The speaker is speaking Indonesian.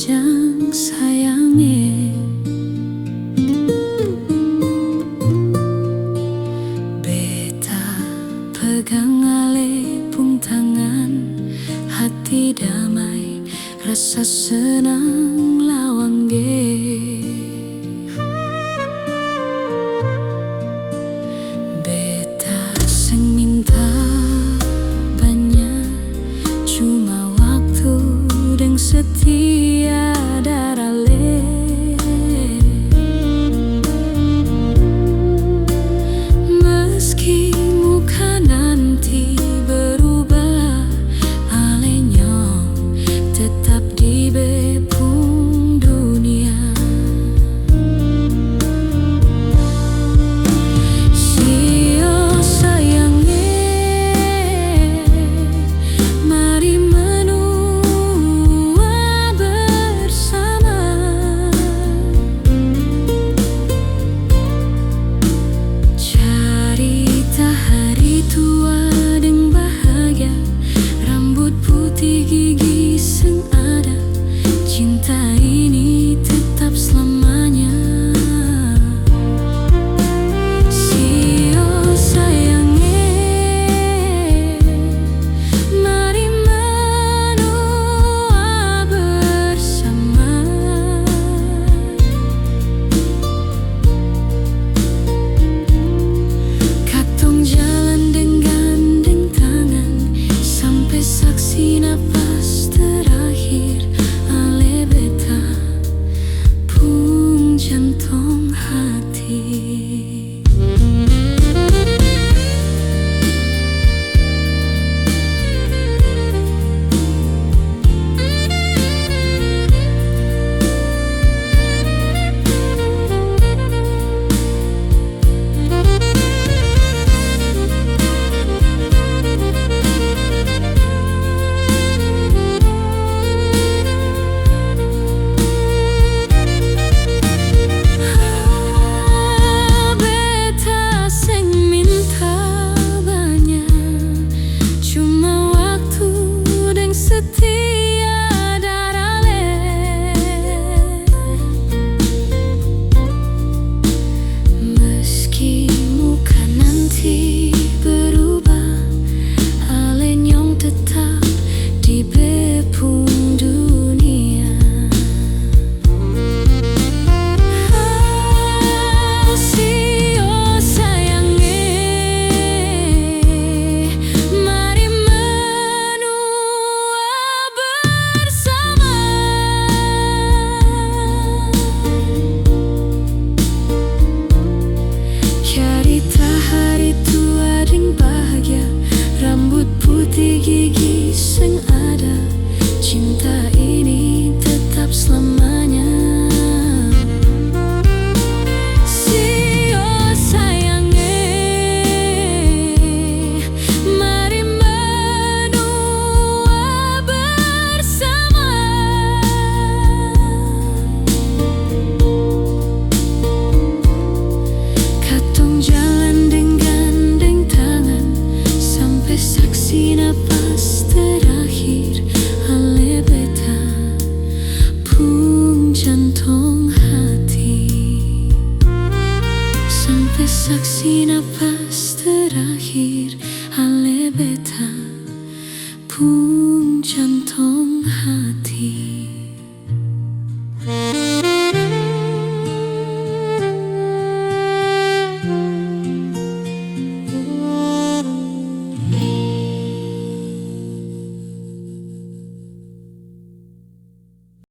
panjang sayangnya. Beta pegang ale pung tangan, hati damai, rasa senang lawang ge. Beta seng minta banyak, cuma waktu dan setia darale. Meski muka nanti berubah, alenya tetap di bepung dunia. Sio sayangnya, mari menua bersama. Cerita hari tua dan bahagia, rambut putih gigi seng ada, cinta ini tetap selamanya. Sio sayangnya, mari menua bersama. Katong jalan dengan tangan sampai saksi nafas terakhir. Ale beta pung jantung hati. Beta seng minta banyak, cuma waktu dan setia darale. Meski muka nanti berubah, alenyong tetap di bepung dunia. Sio sayangnya, mari menua bersama. Cerita hari tua dan bahagia, rambut putih gigi seng ada, cinta ini tetap selamanya. Sio sayangnya, mari menua bersama. Katong jalan dengan tangan sampai saksi nafas terakhir. Ale beta pung jantung hati. Sampai saksi nafas terakhir. Ale beta pung